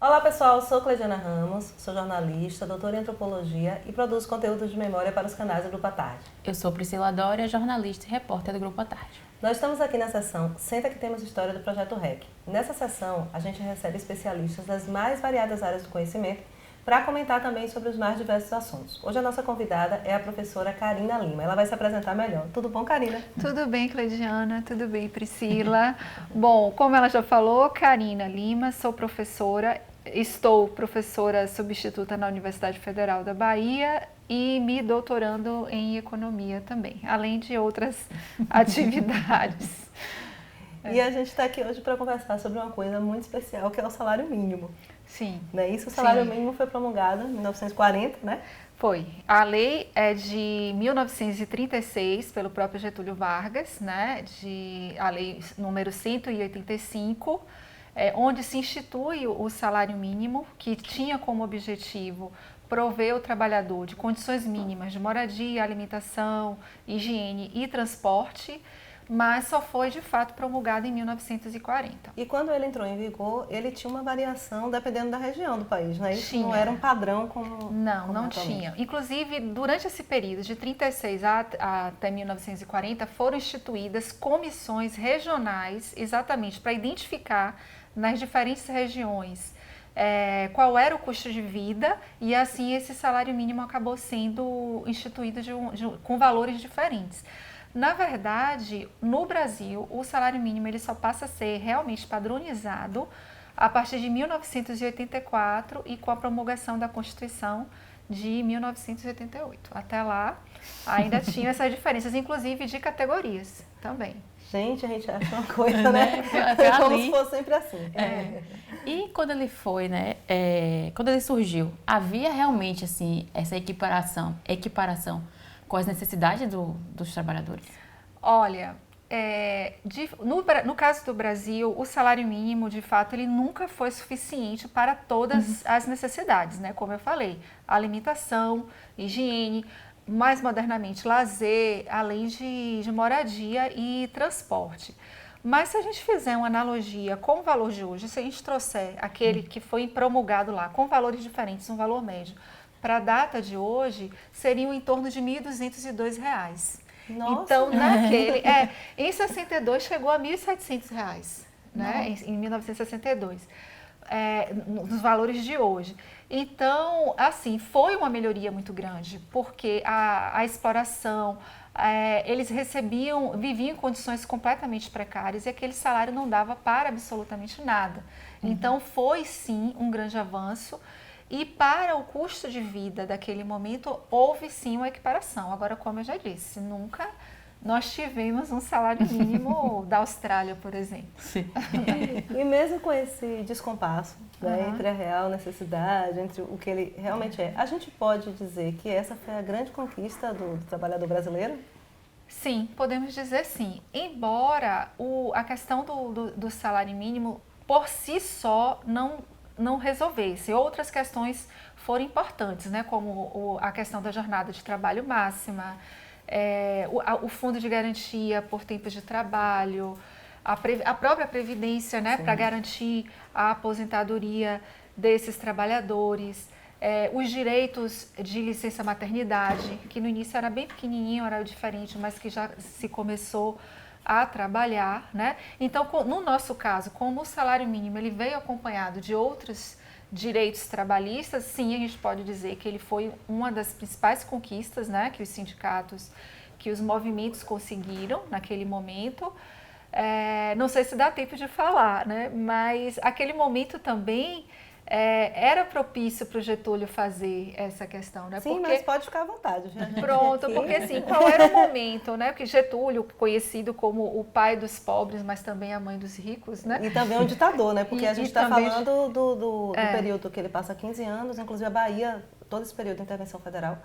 Olá pessoal, eu sou Cleidiana Ramos, sou jornalista, doutora em antropologia e produzo conteúdos de memória para os canais do Grupo à Tarde. Eu sou Priscila Dória, jornalista e repórter do Grupo à Tarde. Nós estamos aqui na sessão Senta que Temos História do Projeto REC. Nessa sessão, a gente recebe especialistas das mais variadas áreas do conhecimento para comentar também sobre os mais diversos assuntos. Hoje a nossa convidada é a professora Karina Lima. Ela vai se apresentar melhor. Tudo bom, Karina? Tudo bem, Cleidiana. Tudo bem, Priscila. Bom, como ela já falou, Karina Lima, sou professora. Estou professora substituta na Universidade Federal da Bahia e me doutorando em economia também, além de outras atividades. E a gente está aqui hoje para conversar sobre uma coisa muito especial, que é o salário mínimo. Sim. Não é isso? O salário Sim. mínimo foi promulgado em 1940, né? Foi. A lei é de 1936, pelo próprio Getúlio Vargas, né? A lei número 185, onde se institui o salário mínimo, que tinha como objetivo prover o trabalhador de condições mínimas de moradia, alimentação, higiene e transporte, mas só foi de fato promulgado em 1940. E quando ele entrou em vigor, ele tinha uma variação dependendo da região do país, né? Isso Tinha. não era um padrão como... Não tinha. Inclusive, durante esse período de 36 até 1940, foram instituídas comissões regionais exatamente para identificar nas diferentes regiões qual era o custo de vida, e assim esse salário mínimo acabou sendo instituído com valores diferentes. Na verdade, no Brasil, o salário mínimo ele só passa a ser realmente padronizado a partir de 1984 e com a promulgação da Constituição de 1988. Até lá, ainda tinha essas diferenças, inclusive de categorias também. Gente, a gente acha uma coisa, né? Como se fosse sempre assim. E quando ele foi, né? Quando ele surgiu, havia realmente assim essa equiparação com as necessidades dos trabalhadores? Olha, no caso do Brasil, o salário mínimo, de fato, ele nunca foi suficiente para todas as necessidades, né? Como eu falei, alimentação, higiene, mais modernamente lazer, além de moradia e transporte. Mas se a gente fizer uma analogia com o valor de hoje, se a gente trouxer aquele que foi promulgado lá com valores diferentes, um valor médio, para a data de hoje, seriam em torno de R$ 1.202. Nossa. Então, em 62 chegou a R$ 1.700, né? Em 1962, nos valores de hoje. Então, assim, foi uma melhoria muito grande, porque a exploração, eles viviam em condições completamente precárias e aquele salário não dava para absolutamente nada. Então, foi sim um grande avanço. E para o custo de vida daquele momento, houve sim uma equiparação. Agora, como eu já disse, nunca nós tivemos um salário mínimo da Austrália, por exemplo. Sim. E mesmo com esse descompasso, né, entre a real necessidade, entre o que ele realmente é, a gente pode dizer que essa foi a grande conquista do trabalhador brasileiro? Sim, podemos dizer sim. Embora a questão do salário mínimo, por si só, não resolvesse. Outras questões foram importantes, né? Como a questão da jornada de trabalho máxima, o fundo de garantia por tempos de trabalho, a própria previdência, né? Para garantir a aposentadoria desses trabalhadores, os direitos de licença maternidade, que no início era bem pequenininho, era diferente, mas que já se começou a trabalhar, né? Então, no nosso caso, como o salário mínimo ele veio acompanhado de outros direitos trabalhistas, sim, a gente pode dizer que ele foi uma das principais conquistas, né? Que os sindicatos, que os movimentos conseguiram naquele momento. Não sei se dá tempo de falar, né? Mas aquele momento também era propício para o Getúlio fazer essa questão, né? Sim, mas pode ficar à vontade. Pronto, porque assim, qual era o momento, né? Porque Getúlio, conhecido como o pai dos pobres, mas também a mãe dos ricos, né? E também um ditador, né? Porque a gente está falando do período que ele passa 15 anos, inclusive a Bahia, todo esse período de intervenção federal.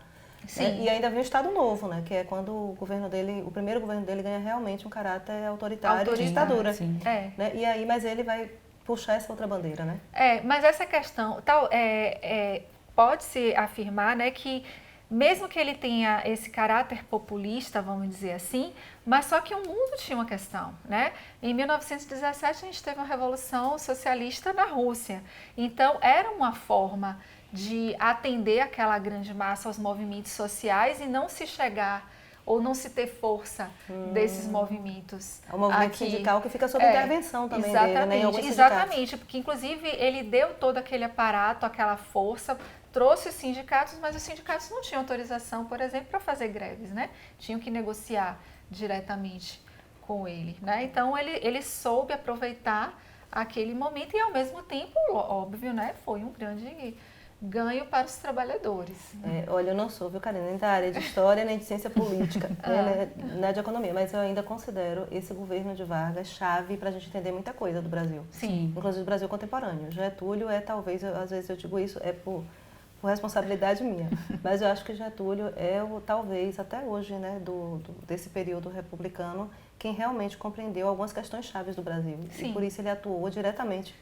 Sim. E ainda vem o Estado Novo, né? Que é quando o primeiro governo dele ganha realmente um caráter autoritário de ditadura. Sim. Né? E aí, mas ele vai puxar essa outra bandeira, né? Mas essa questão, pode-se afirmar, né, que mesmo que ele tenha esse caráter populista, vamos dizer assim, mas só que o mundo tinha uma questão, né? Em 1917 a gente teve uma revolução socialista na Rússia, então era uma forma de atender aquela grande massa aos movimentos sociais e não se chegar ou não se ter força desses movimentos. É o movimento sindical que fica sob intervenção também exatamente, dele, né? Em alguns exatamente, porque inclusive ele deu todo aquele aparato, aquela força, trouxe os sindicatos, mas os sindicatos não tinham autorização, por exemplo, para fazer greves, né? Tinham que negociar diretamente com ele, né? Então ele soube aproveitar aquele momento e ao mesmo tempo, óbvio, né? Foi um grande ganho para os trabalhadores. Olha, eu não sou, viu, Karina, nem da área de história, nem de ciência política, nem de economia, mas eu ainda considero esse governo de Vargas chave para a gente entender muita coisa do Brasil. Sim. Inclusive do Brasil contemporâneo. Getúlio talvez, às vezes eu digo isso, por responsabilidade minha, mas eu acho que Getúlio talvez, até hoje, né, desse período republicano, quem realmente compreendeu algumas questões chaves do Brasil. Sim. E por isso ele atuou diretamente.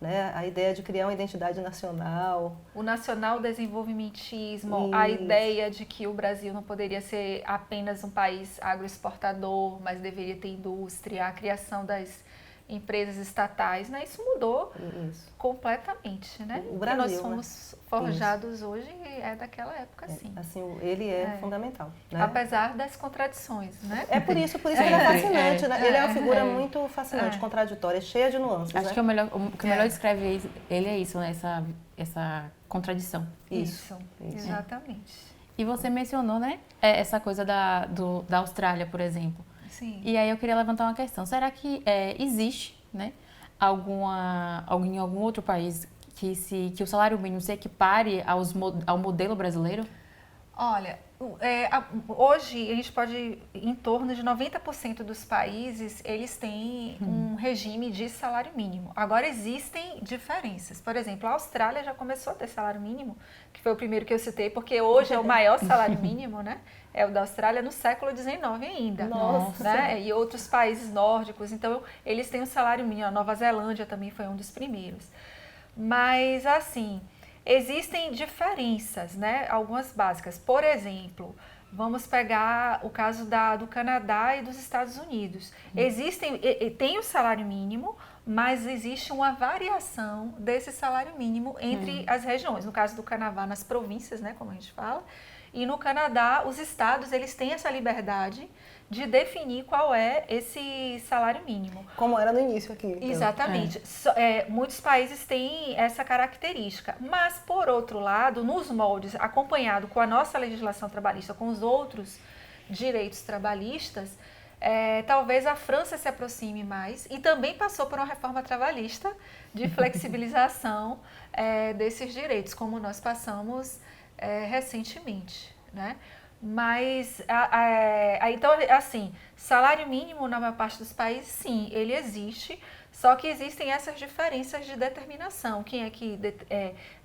Né? A ideia de criar uma identidade nacional. O nacional desenvolvimentismo, Isso. A ideia de que o Brasil não poderia ser apenas um país agroexportador, mas deveria ter indústria, a criação das empresas estatais, né? Isso mudou completamente, né? O Brasil, nós fomos forjados hoje daquela época, sim. Assim, ele é fundamental. Né? Apesar das contradições, né? Por isso que ele é fascinante, né? Ele é uma figura muito fascinante, contraditória, cheia de nuances. Acho que o que melhor descreve ele é isso, né? Essa contradição. Isso. Exatamente. E você mencionou, né? Essa coisa da Austrália, por exemplo. Sim. E aí eu queria levantar uma questão. Será que existe, né, em algum outro país que o salário mínimo se equipare ao modelo brasileiro? Olha, hoje a gente pode, em torno de 90% dos países, eles têm um regime de salário mínimo. Agora existem diferenças. Por exemplo, a Austrália já começou a ter salário mínimo, que foi o primeiro que eu citei, porque hoje é o maior salário mínimo, né? É o da Austrália no século XIX ainda. Nossa! Né? E outros países nórdicos, então eles têm um salário mínimo. A Nova Zelândia também foi um dos primeiros. Mas, assim, existem diferenças, né? Algumas básicas. Por exemplo, vamos pegar o caso do Canadá e dos Estados Unidos. Tem o salário mínimo, mas existe uma variação desse salário mínimo entre as regiões. No caso do Canadá, nas províncias, né, como a gente fala. E no Canadá, os estados, eles têm essa liberdade de definir qual é esse salário mínimo. Como era no início aqui. Então. Exatamente. Muitos países têm essa característica. Mas, por outro lado, nos moldes, acompanhado com a nossa legislação trabalhista, com os outros direitos trabalhistas, talvez a França se aproxime mais e também passou por uma reforma trabalhista de flexibilização desses direitos, como nós passamos recentemente, né? Mas, então, assim, salário mínimo na maior parte dos países, sim, ele existe, só que existem essas diferenças de determinação. Quem é que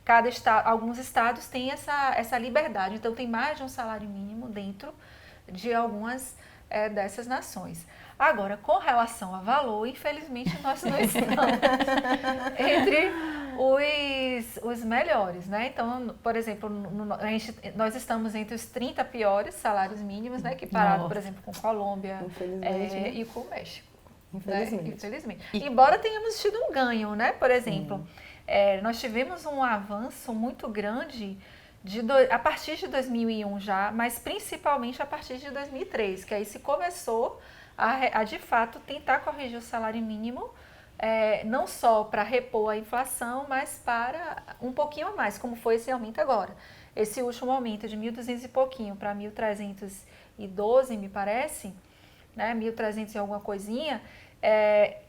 cada estado, alguns estados têm essa liberdade, então tem mais de um salário mínimo dentro de algumas dessas nações. Agora, com relação a valor, infelizmente nós não estamos entre os melhores, né? Então, por exemplo, nós estamos entre os 30 piores salários mínimos, né? Equiparado, por exemplo, com Colômbia e com o México. Infelizmente. Né? Infelizmente. Embora tenhamos tido um ganho, né? Por exemplo, nós tivemos um avanço muito grande a partir de 2001 já, mas principalmente a partir de 2003, que aí se começou a de fato tentar corrigir o salário mínimo, não só para repor a inflação, mas para um pouquinho a mais, como foi esse aumento agora. Esse último aumento de 1.200 e pouquinho para 1.312, me parece, né, 1.300 e alguma coisinha,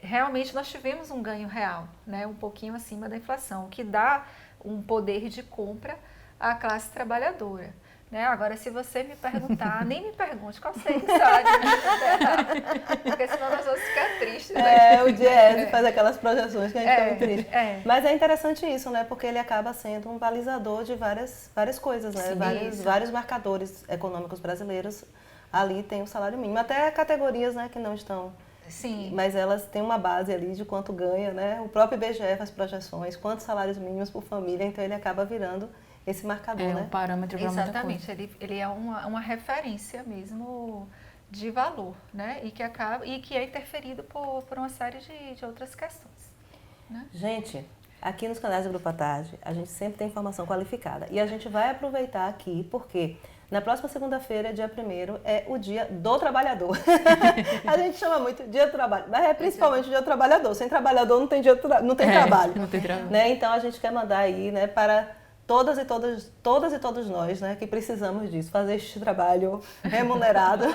realmente nós tivemos um ganho real, né, um pouquinho acima da inflação, o que dá um poder de compra à classe trabalhadora. Né? Agora, se você me perguntar, nem me pergunte qual seria o salário mínimo, porque senão nós vamos ficar tristes. O Diese faz aquelas projeções que a gente fica muito triste. Mas é interessante isso, né? Porque ele acaba sendo um balizador de várias coisas, né? Sim, vários marcadores econômicos brasileiros. Ali tem o salário mínimo. Até categorias, né, que não estão... Sim. Mas elas têm uma base ali de quanto ganha, né? O próprio IBGE faz projeções, quantos salários mínimos por família, então ele acaba virando esse marcador, É né? um parâmetro para muita coisa. Exatamente, ele é uma referência mesmo de valor, né? E que é interferido por uma série de outras questões. Né? Gente, aqui nos canais do Grupo à Tarde, a gente sempre tem informação qualificada. E a gente vai aproveitar aqui, porque na próxima segunda-feira, dia 1º, é o Dia do Trabalhador. A gente chama muito Dia do Trabalho, mas é principalmente o Dia do Trabalhador. Sem trabalhador não tem, não tem trabalho. Não tem trabalho. Né? Então a gente quer mandar aí, né, para todas e todos nós, né, que precisamos disso, fazer este trabalho remunerado.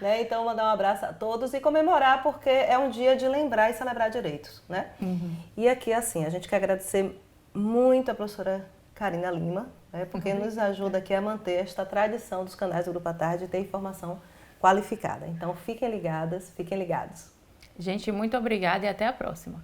Né? Então mandar um abraço a todos e comemorar, porque é um dia de lembrar e celebrar direitos, né? E aqui, assim, a gente quer agradecer muito a professora Karina Lima, né, porque nos ajuda aqui a manter esta tradição dos canais do Grupo à Tarde e ter informação qualificada. Então fiquem ligadas, fiquem ligados. Gente, muito obrigada e até a próxima.